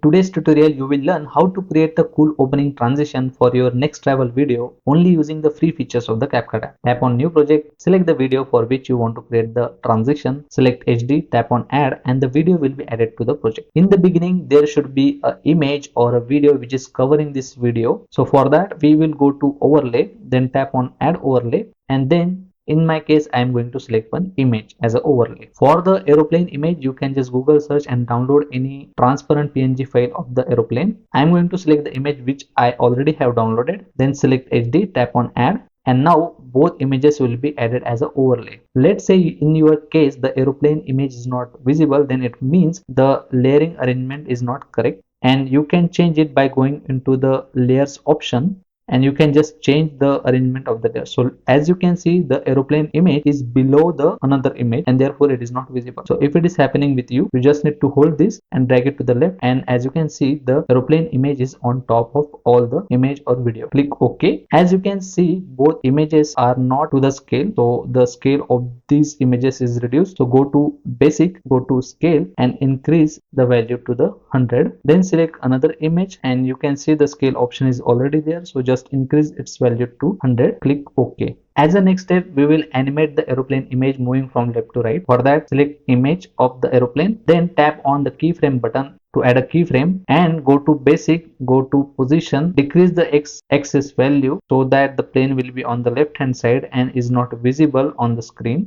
today's tutorial you will learn how to create the cool opening transition for your next travel video only using the free features of the CapCut app. Tap on new project, select the video for which you want to create the transition, select HD, tap on add and the video will be added to the project. In the beginning there should be an image or a video which is covering this video. So for that we will go to overlay, then tap on add overlay and then in my case, I am going to select one image as an overlay. For the aeroplane image, you can just Google search and download any transparent PNG file of the aeroplane. I am going to select the image which I already have downloaded. Then select HD, tap on add. And now both images will be added as an overlay. Let's say in your case, the aeroplane image is not visible, then it means the layering arrangement is not correct. And you can change it by going into the layers option and you can just change the arrangement of the layer. So as you can see, the aeroplane image is below the another image and therefore it is not visible. So if it is happening with you, you just need to hold this and drag it to the left, and as you can see, the aeroplane image is on top of all the image or video. Click OK. As you can see, both images are not to the scale, so the scale of these images is reduced. So go to basic, go to scale and increase the value to the 100. Then select another image and you can see the scale option is already there, so just increase its value to 100. Click OK. As a next step, we will animate the aeroplane image moving from left to right. For that, select image of the aeroplane, then tap on the keyframe button to add a keyframe and go to basic, go to position, decrease the x-axis value so that the plane will be on the left hand side and is not visible on the screen.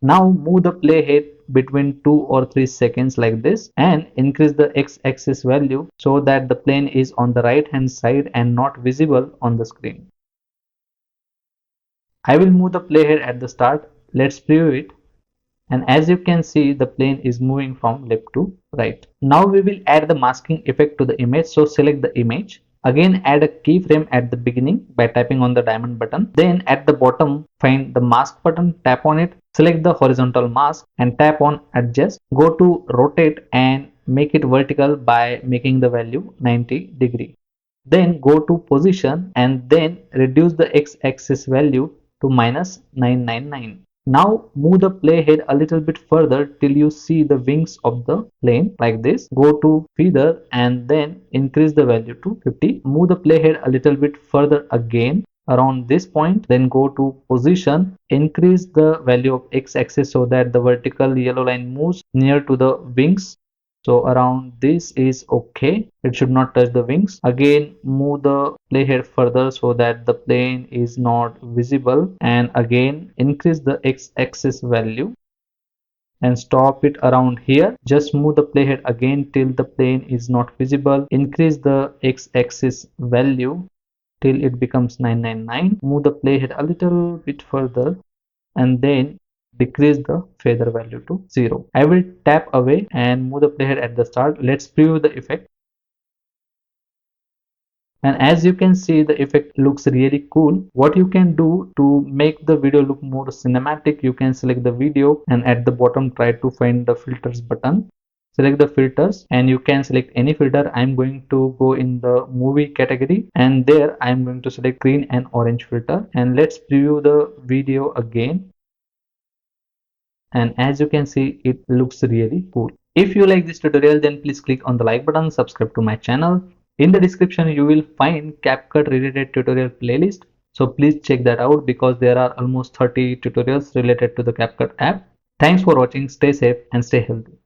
Now move the playhead between 2 or 3 seconds like this and increase the x-axis value so that the plane is on the right hand side and not visible on the screen. I will move the playhead at the start. Let's preview it. And as you can see, the plane is moving from left to right. Now we will add the masking effect to the image. So select the image. Again, add a keyframe at the beginning by tapping on the diamond button. Then at the bottom, find the mask button, tap on it, select the horizontal mask and tap on adjust. Go to rotate and make it vertical by making the value 90 degree. Then go to position and then reduce the x-axis value to -999. Now move the playhead a little bit further till you see the wings of the plane like this. Go to feather and then increase the value to 50. Move the playhead a little bit further again around this point, then go to position, increase the value of x-axis so that the vertical yellow line moves near to the wings. So around this is okay, it should not touch the wings. Again move the playhead further so that the plane is not visible, and again increase the x-axis value and stop it around here. Just move the playhead again till the plane is not visible. Increase the x-axis value till it becomes 999. Move the playhead a little bit further and then decrease the feather value to 0. I will tap away and move the playhead at the start. Let's preview the effect. And as you can see, the effect looks really cool. What you can do to make the video look more cinematic, you can select the video and at the bottom try to find the filters button. Select the filters and you can select any filter. I'm going to go in the movie category and there I'm going to select green and orange filter, and let's preview the video again. And as you can see, it looks really cool. If you like this tutorial, then please click on the like button, subscribe to my channel. In the description you will find CapCut related tutorial playlist, so please check that out because there are almost 30 tutorials related to the CapCut app. Thanks for watching, stay safe and stay healthy.